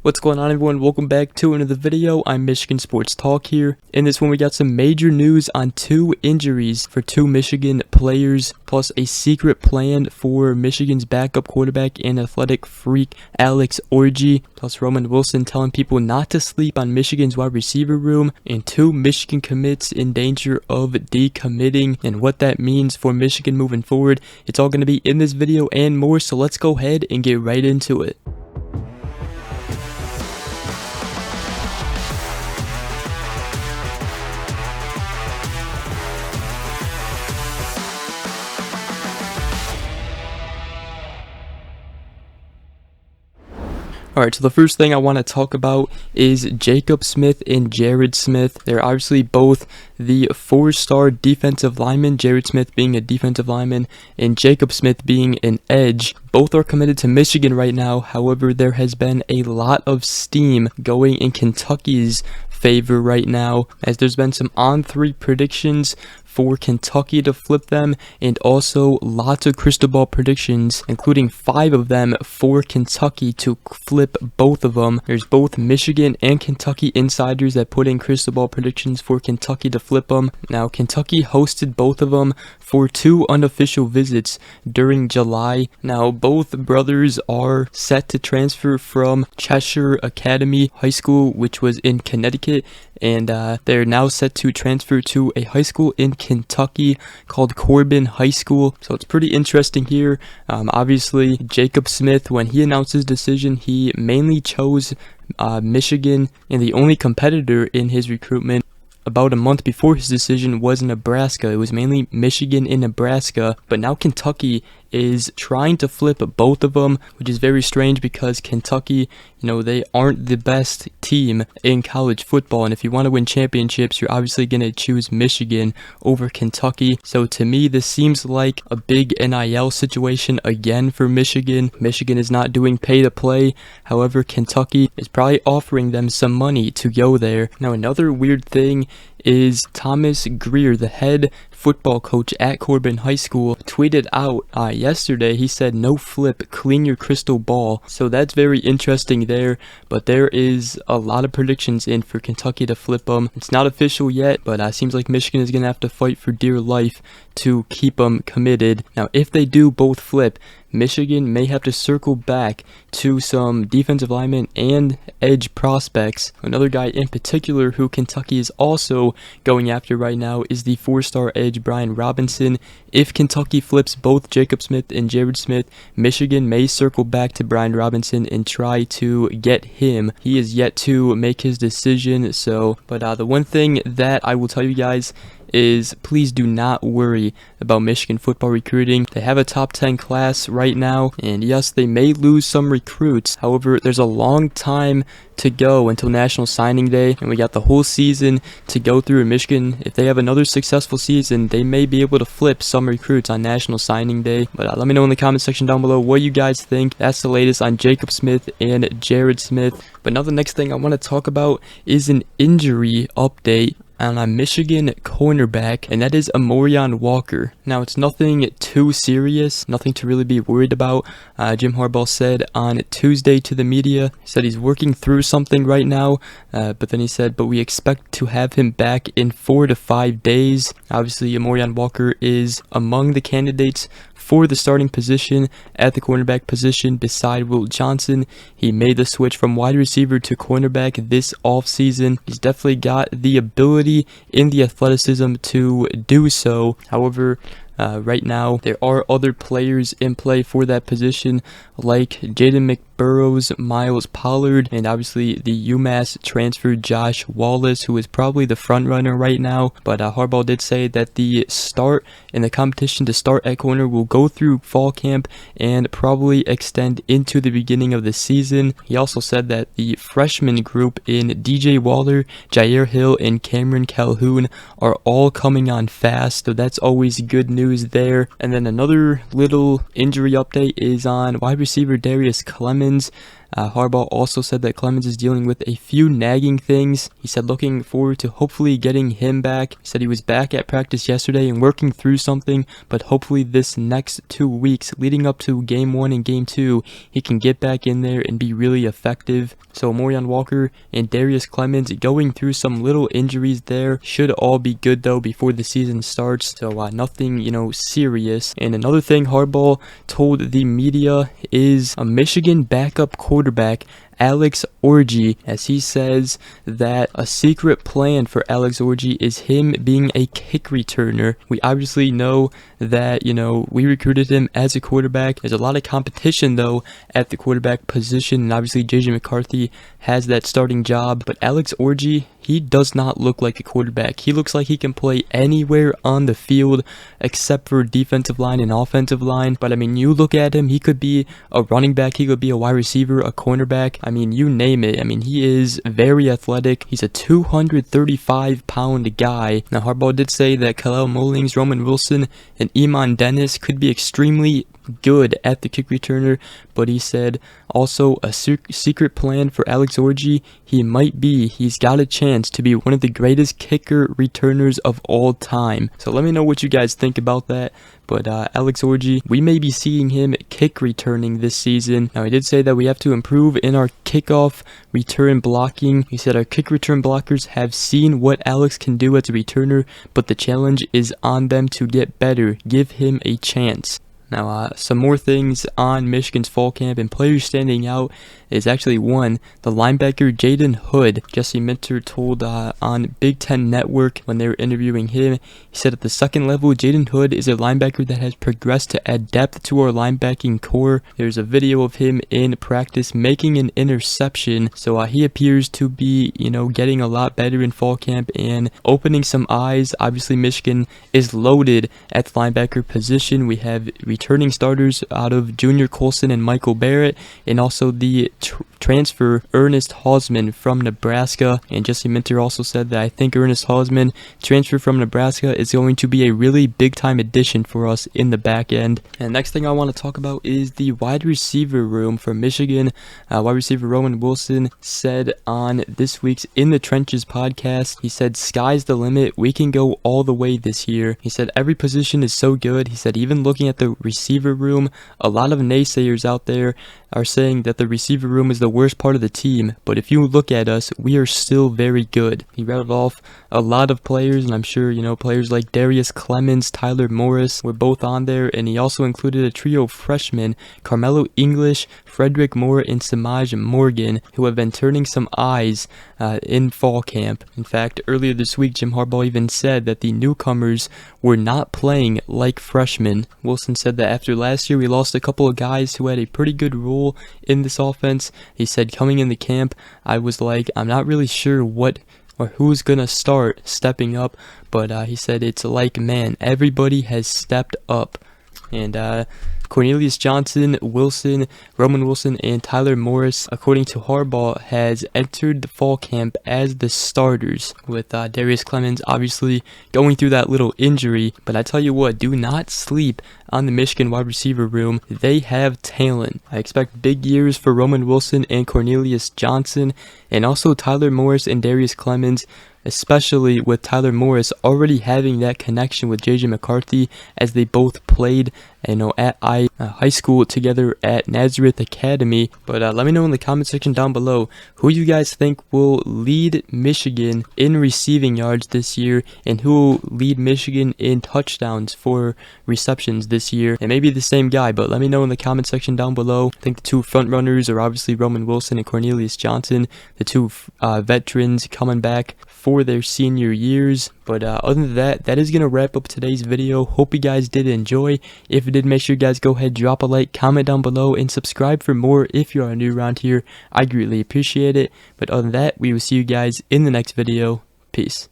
What's going on, everyone? Welcome back to another video. I'm Michigan Sports Talk here. In this one, we got some major news on two injuries for two Michigan players, plus a secret plan for Michigan's backup quarterback and athletic freak Alex Orji, plus Roman Wilson telling people not to sleep on Michigan's wide receiver room, and two Michigan commits in danger of decommitting, and what that means for Michigan moving forward. It's all going to be in this video and more, so let's go ahead and get right into it. Alright, so the first thing I want to talk about is Jacob Smith and Jared Smith. They're obviously both the four-star defensive linemen, Jared Smith being a defensive lineman and Jacob Smith being an edge. Both are committed to Michigan right now. However, there has been a lot of steam going in Kentucky's favor right now, as there's been some on-3 predictions for Kentucky to flip them, and also lots of crystal ball predictions, including 5 of them for Kentucky to flip both of them. There's both Michigan and Kentucky insiders that put in crystal ball predictions for Kentucky to flip them. Now, Kentucky hosted both of them for 2 unofficial visits during July. Now, both brothers are set to transfer from Cheshire Academy High School, which was in Connecticut, and they're now set to transfer to a high school in Kentucky called Corbin High School. So it's pretty interesting here. Obviously, Jacob Smith, when he announced his decision, he mainly chose Michigan, and the only competitor in his recruitment about a month before his decision was Nebraska. It was mainly Michigan and Nebraska, but now Kentucky is trying to flip both of them, which is very strange because Kentucky, they aren't the best team in college football, and if you want to win championships, you're obviously going to choose Michigan over Kentucky. So to me, this seems like a big NIL situation again for Michigan. Michigan is not doing pay to play. However, Kentucky is probably offering them some money to go there. Now, another weird thing is Thomas Greer, the head football coach at Corbin High School, tweeted out yesterday. He said, "No flip, clean your crystal ball." So that's very interesting there, but there is a lot of predictions in for Kentucky to flip them. It's not official yet, but seems like Michigan is going to have to fight for dear life to keep them committed. Now, if they do both flip, Michigan may have to circle back to some defensive linemen and edge prospects. Another guy in particular who Kentucky is also going after right now is the 4-star edge Brian Robinson. If Kentucky flips both Jacob Smith and Jared Smith, Michigan may circle back to Brian Robinson and try to get him. He is yet to make his decision. But the one thing that I will tell you guys is please do not worry about Michigan football recruiting. They have a top 10 class right now, and yes, they may lose some recruits. However, there's a long time to go until National Signing Day, and we got the whole season to go through in Michigan. If they have another successful season, they may be able to flip some recruits on National Signing Day. But let me know in the comment section down below what you guys think. That's the latest on Jacob Smith and Jared Smith. But now the next thing I want to talk about is an injury update on a Michigan cornerback, and that is Amorion Walker. Now, it's nothing too serious, nothing to really be worried about. Jim Harbaugh said on Tuesday to the media, he said he's working through something right now, but then he said, but we expect to have him back in 4 to 5 days. Obviously, Amorion Walker is among the candidates for the starting position at the cornerback position beside Will Johnson. He made the switch from wide receiver to cornerback this offseason. He's definitely got the ability and the athleticism to do so. However, right now, there are other players in play for that position, like Jaden McBurrows, Miles Pollard, and obviously the UMass transfer Josh Wallace, who is probably the front runner right now. But Harbaugh did say that the start in the competition to start at corner will go through fall camp and probably extend into the beginning of the season. He also said that the freshman group in DJ Waller, Jair Hill, and Cameron Calhoun are all coming on fast, so that's always good news there. And then another little injury update is on wide receiver Darius Clemens. Harbaugh also said that Clemens is dealing with a few nagging things. He said looking forward to hopefully getting him back. He said he was back at practice yesterday and working through something, but hopefully this next 2 weeks leading up to game 1 and game 2, he can get back in there and be really effective. So Morion Walker and Darius Clemens going through some little injuries there. Should all be good though before the season starts. So nothing, serious. And another thing Harbaugh told the media is a Michigan backup quarterback, Alex Orji, as he says that a secret plan for Alex Orji is him being a kick returner. We obviously know that, we recruited him as a quarterback. There's a lot of competition, though, at the quarterback position, and obviously J.J. McCarthy has that starting job. But Alex Orji, he does not look like a quarterback. He looks like he can play anywhere on the field except for defensive line and offensive line. But, you look at him, he could be a running back, he could be a wide receiver, a cornerback. You name it. He is very athletic. He's a 235-pound guy. Now, Harbaugh did say that Kalel Mullings, Roman Wilson, and Iman Dennis could be extremely good at the kick returner, but he said also a secret plan for Alex Orji, he's got a chance to be one of the greatest kicker returners of all time. So let me know what you guys think about that. But Alex Orji, we may be seeing him kick returning this season. Now, he did say that we have to improve in our kickoff return blocking. He said our kick return blockers have seen what Alex can do as a returner, but the challenge is on them to get better. Give him a chance. Now, some more things on Michigan's fall camp and players standing out is actually one, the linebacker Jaden Hood. Jesse Minter told on Big Ten Network when they were interviewing him, he said at the second level, Jaden Hood is a linebacker that has progressed to add depth to our linebacking core. There's a video of him in practice making an interception, so he appears to be, getting a lot better in fall camp and opening some eyes. Obviously, Michigan is loaded at the linebacker position. We have returning starters out of Junior Colson and Michael Barrett, and also the transfer Ernest Hausman from Nebraska. And Jesse Minter also said that I think Ernest Hausman, transfer from Nebraska, is going to be a really big time addition for us in the back end. And next thing I want to talk about is the wide receiver room for Michigan. Wide receiver Roman Wilson said on this week's In the Trenches podcast, he said sky's the limit, we can go all the way this year. He said every position is so good. He said even looking at the receiver room, a lot of naysayers out there are saying that the receiver room is the worst part of the team, but if you look at us, we are still very good. He rattled off a lot of players, and I'm sure, players like Darius Clemens, Tyler Morris were both on there, and he also included a trio of freshmen, Carmelo English, Frederick Moore, and Samaj Morgan, who have been turning some eyes in fall camp. In fact, earlier this week, Jim Harbaugh even said that the newcomers were not playing like freshmen. Wilson said that after last year, we lost a couple of guys who had a pretty good role in this offense. He said coming in the camp, I was like, I'm not really sure what or who's gonna start stepping up, but he said it's like, man, everybody has stepped up. And Cornelius Johnson, Wilson, Roman Wilson, and Tyler Morris, according to Harbaugh, has entered the fall camp as the starters, with Darius Clemens obviously going through that little injury. But I tell you what, do not sleep on the Michigan wide receiver room. They have talent. I expect big years for Roman Wilson and Cornelius Johnson, and also Tyler Morris and Darius Clemens, especially with Tyler Morris already having that connection with J.J. McCarthy, as they both played at high school together at Nazareth Academy. But let me know in the comment section down below who you guys think will lead Michigan in receiving yards this year, and who will lead Michigan in touchdowns for receptions this year. It may be the same guy, but let me know in the comment section down below. I think the two front runners are obviously Roman Wilson and Cornelius Johnson, the two veterans coming back for their senior years. But other than that, that is going to wrap up today's video. Hope you guys did enjoy. If you did, make sure you guys go ahead, drop a like, comment down below, and subscribe for more if you are new around here. I greatly appreciate it. But other than that, we will see you guys in the next video. Peace.